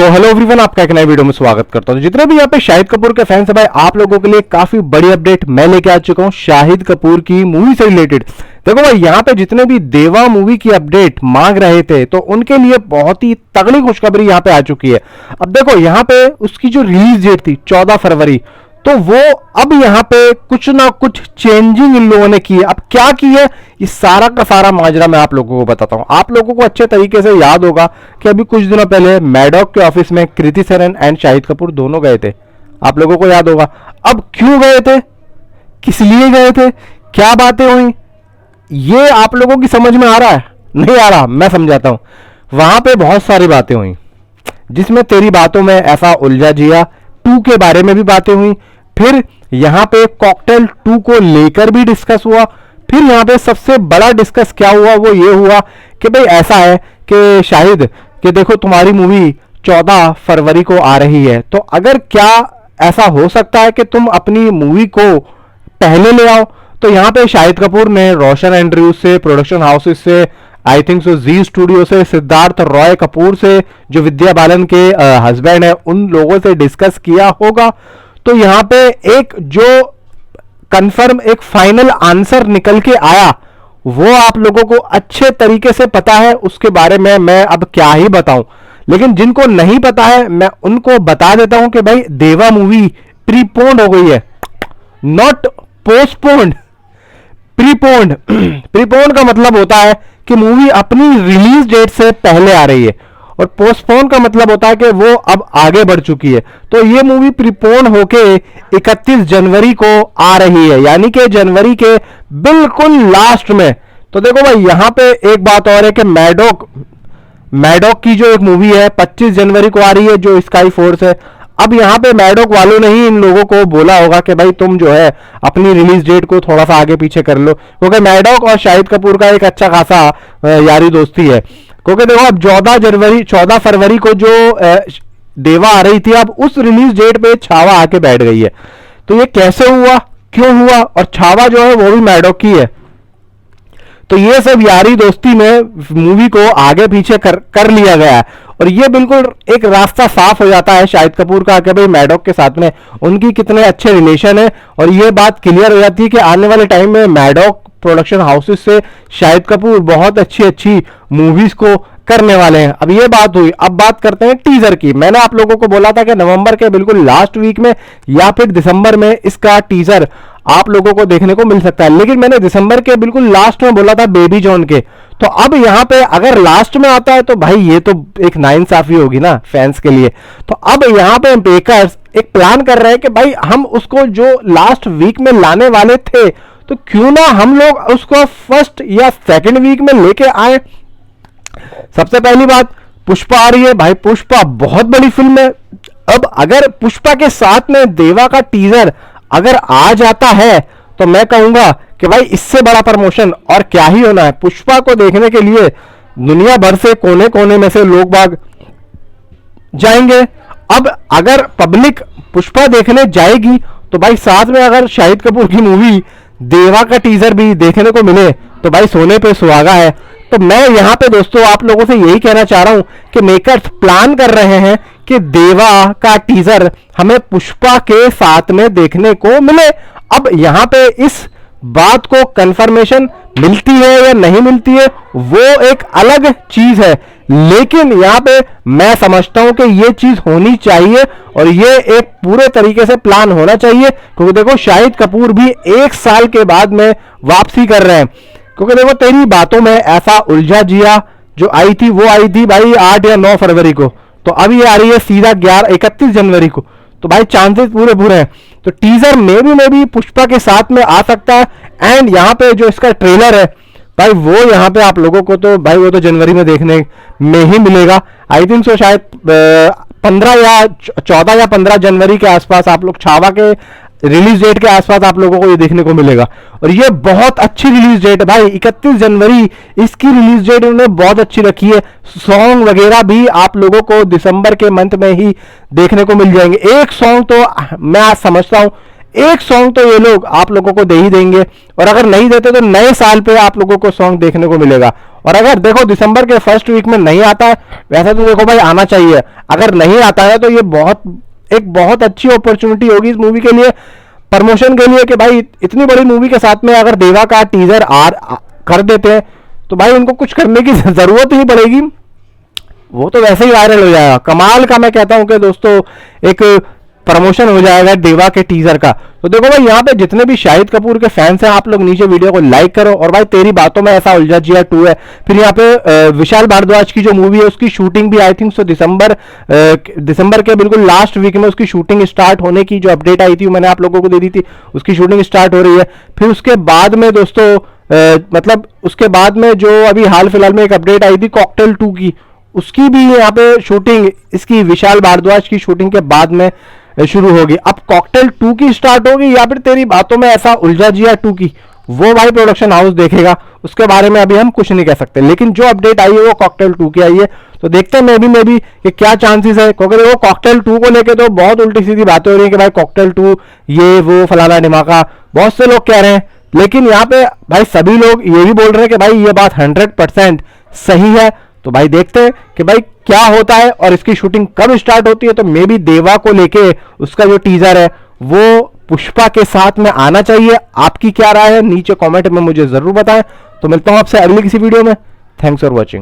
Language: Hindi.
तो हेलो एवरीवन, आपका एक नए वीडियो में स्वागत करता हूं। जितने भी यहाँ पे शाहिद कपूर के फैंस है भाई, आप लोगों के लिए काफी बड़ी अपडेट मैं लेके आ चुका हूं शाहिद कपूर की मूवी से रिलेटेड। देखो भाई, यहाँ पे जितने भी देवा मूवी की अपडेट मांग रहे थे तो उनके लिए बहुत ही तगड़ी खुशखबरी यहाँ पे आ चुकी है। अब देखो, यहाँ पे उसकी जो रिलीज डेट थी 14 फरवरी, तो वो अब यहाँ पे कुछ ना कुछ चेंजिंग इन लोगों ने की है। अब क्या की है, ये सारा का सारा माजरा मैं आप लोगों को बताता हूं। आप लोगों को अच्छे तरीके से याद होगा कि अभी कुछ दिनों पहले मैडॉक के ऑफिस में कृति सेनन एंड शाहिद कपूर दोनों गए थे। आप लोगों को याद होगा। अब क्यों गए थे, किस लिए गए थे, क्या बातें हुई, ये आप लोगों की समझ में आ रहा है? नहीं आ रहा? मैं समझाता हूं। वहां पे बहुत सारी बातें हुई, जिसमें तेरी बातों में ऐसा उलझा जिया 2 के बारे में भी बातें हुई। फिर यहां पे कॉकटेल 2 को लेकर भी डिस्कस हुआ। फिर यहां पे सबसे बड़ा डिस्कस क्या हुआ, वो ये हुआ कि भाई ऐसा है कि शाहिद, कि देखो तुम्हारी मूवी 14 फरवरी को आ रही है, तो अगर क्या ऐसा हो सकता है कि तुम अपनी मूवी को पहले ले आओ। तो यहां पे शाहिद कपूर ने रोशन एंड्रयूज से, प्रोडक्शन हाउसेस से, I think so ji studio से, सिद्धार्थ रॉय कपूर से जो विद्या बालन के हस्बैंड है, उन लोगों से डिस्कस किया होगा। तो यहां पे एक जो कंफर्म, एक फाइनल आंसर निकल के आया, वो आप लोगों को अच्छे तरीके से पता है। उसके बारे में मैं अब क्या ही बताऊं, लेकिन जिनको नहीं पता है मैं उनको बता देता हूं कि भाई देवा मूवी प्रीपोन्ड हो गई है, नॉट पोस्टपोन्ड, प्रीपोन्ड। प्रीपोन्ड का मतलब होता है कि मूवी अपनी रिलीज डेट से पहले आ रही है, और पोस्टपोन का मतलब होता है कि वो अब आगे बढ़ चुकी है। तो ये मूवी प्रीपोन होके 31 जनवरी को आ रही है, यानी कि जनवरी के बिल्कुल लास्ट में। तो देखो भाई, यहां पे एक बात और है कि मैडॉक की जो एक मूवी है 25 जनवरी को आ रही है, जो स्काई फोर्स है। अब यहां पे मैडॉक वालों ने ही इन लोगों को बोला होगा कि भाई तुम जो है अपनी रिलीज डेट को थोड़ा सा आगे पीछे कर लो, क्योंकि मैडॉक और शाहिद कपूर का एक अच्छा खासा यारी दोस्ती है। क्योंकि देखो, अब 14 फरवरी को जो देवा आ रही थी, अब उस रिलीज डेट पे छावा आके बैठ गई है। तो ये कैसे हुआ, क्यों हुआ, और छावा जो है वो भी मैडॉक की है। तो ये सब यारी दोस्ती में मूवी को आगे पीछे कर लिया गया है, और ये बिल्कुल एक रास्ता साफ हो जाता है शाहिद कपूर का कि भाई मैडॉक के साथ में उनकी कितने अच्छे रिलेशन है। और ये बात क्लियर हो जाती है कि आने वाले टाइम में मैडॉक प्रोडक्शन हाउसेस से शाहिद कपूर बहुत अच्छी अच्छी मूवीज को करने वाले हैं। अब ये बात हुई, अब बात करते हैं टीजर की। मैंने आप लोगों को बोला था कि नवंबर के बिल्कुल लास्ट वीक में या फिर दिसंबर में इसका टीजर आप लोगों को देखने को मिल सकता है, लेकिन मैंने दिसंबर के बिल्कुल लास्ट में बोला था बेबी जॉन के। तो अब यहां पे अगर लास्ट में आता है तो भाई ये तो एक नाइंसाफी होगी ना फैंस के लिए। तो अब यहां पे मेकर्स एक प्लान कर रहे हैं कि भाई हम उसको जो लास्ट वीक में लाने वाले थे, तो क्यों ना हम लोग उसको फर्स्ट या सेकंड वीक में लेके आए। सबसे पहली बात, पुष्पा आ रही है भाई, पुष्पा बहुत बड़ी फिल्म है। अब अगर पुष्पा के साथ में देवा का टीजर अगर आ जाता है, तो मैं कहूंगा कि भाई इससे बड़ा प्रमोशन और क्या ही होना है। पुष्पा को देखने के लिए दुनिया भर से कोने कोने में से लोग बाग जाएंगे। अब अगर पब्लिक पुष्पा देखने जाएगी, तो भाई साथ में अगर शाहिद कपूर की मूवी देवा का टीजर भी देखने को मिले, तो भाई सोने पे सुहागा है। तो मैं यहां पे दोस्तों आप लोगों से यही कहना चाह रहा हूं कि मेकर्स प्लान कर रहे हैं कि देवा का टीजर हमें पुष्पा के साथ में देखने को मिले। अब यहां पे इस बात को कंफर्मेशन मिलती है या नहीं मिलती है, वो एक अलग चीज है, लेकिन यहां पे मैं समझता हूं कि ये चीज होनी चाहिए, और ये एक पूरे तरीके से प्लान होना चाहिए। क्योंकि देखो, शाहिद कपूर भी 1 साल के बाद में वापसी कर रहे हैं। क्योंकि देखो, तेरी बातों में ऐसा उलझा जिया जो आई थी, वो आई थी भाई 8 या 9 फरवरी को, तो अब ये आ रही है सीधा 31 जनवरी को। तो भाई चांसेस पूरे पूरे हैं। तो टीजर में भी पुष्पा के साथ में आ सकता है। एंड यहाँ पे जो इसका ट्रेलर है भाई, वो यहाँ पे आप लोगों को तो भाई वो तो जनवरी में देखने में ही मिलेगा। आई थिंक सो शायद 15 या 14 या 15 जनवरी के आसपास आप लोग छावा के रिलीज डेट के आसपास आप लोगों को ये देखने को मिलेगा। और ये बहुत अच्छी रिलीज डेट है भाई, 31 जनवरी इसकी रिलीज डेट उन्होंने बहुत अच्छी रखी है। सॉन्ग वगैरह भी आप लोगों को दिसंबर के मंथ में ही देखने को मिल जाएंगे। एक सॉन्ग तो मैं आज समझता हूं एक सॉन्ग तो ये लोग आप लोगों को दे ही देंगे, और अगर नहीं देते तो नए साल पे आप लोगों को सॉन्ग देखने को मिलेगा। और अगर देखो दिसंबर के फर्स्ट वीक में नहीं आता है, वैसे तो देखो भाई आना चाहिए, अगर नहीं आता है तो ये बहुत अच्छी अपॉर्चुनिटी होगी इस मूवी के लिए, प्रमोशन के लिए, कि भाई इतनी बड़ी मूवी के साथ में अगर देवा का टीजर कर देते हैं तो भाई उनको कुछ करने की जरूरत ही पड़ेगी, वो तो वैसे ही वायरल हो जाएगा। कमाल का मैं कहता हूं कि दोस्तों एक प्रमोशन हो जाएगा देवा के टीजर का। तो देखो भाई यहाँ पे जितने भी शाहिद कपूर के फैंस हैं, आप लोग नीचे वीडियो को लाइक करो। और भाई तेरी बातों में ऐसा उलझा जिया 2 है, फिर यहाँ पे विशाल भारद्वाज की जो मूवी है उसकी शूटिंग भी आई थिंक सो दिसंबर के बिल्कुल लास्ट वीक में उसकी शूटिंग स्टार्ट होने की जो अपडेट आई थी मैंने आप लोगों को दे दी थी, उसकी शूटिंग स्टार्ट हो रही है। फिर उसके बाद में दोस्तों मतलब उसके बाद में जो अभी हाल फिलहाल में एक अपडेट आई थी कॉकटेल 2 की, उसकी भी यहाँ पे शूटिंग इसकी विशाल भारद्वाज की शूटिंग के बाद में शुरू होगी। अब कॉकटेल 2 की स्टार्ट होगी या फिर तेरी बातों में ऐसा उलझा जिया 2 की, वो भाई प्रोडक्शन हाउस देखेगा, उसके बारे में अभी हम कुछ नहीं कह सकते। लेकिन जो अपडेट आई है वो कॉकटेल 2 की आई है, तो देखते हैं मे भी कि क्या चांसेस है, क्योंकि वो कॉकटेल 2 को लेके तो बहुत उल्टी सीधी बातें हो रही है कि भाई कॉकटेल 2 ये वो फलाना ढिमाका, बहुत से लोग कह रहे हैं। लेकिन यहाँ पे भाई सभी लोग ये भी बोल रहे हैं कि भाई ये बात 100% सही है। तो भाई देखते हैं कि भाई क्या होता है और इसकी शूटिंग कब स्टार्ट होती है। तो मे बी देवा को लेके उसका जो टीजर है वो पुष्पा के साथ में आना चाहिए। आपकी क्या राय है नीचे कमेंट में मुझे जरूर बताएं। तो मिलता हूं आपसे अगली किसी वीडियो में। Thanks for watching.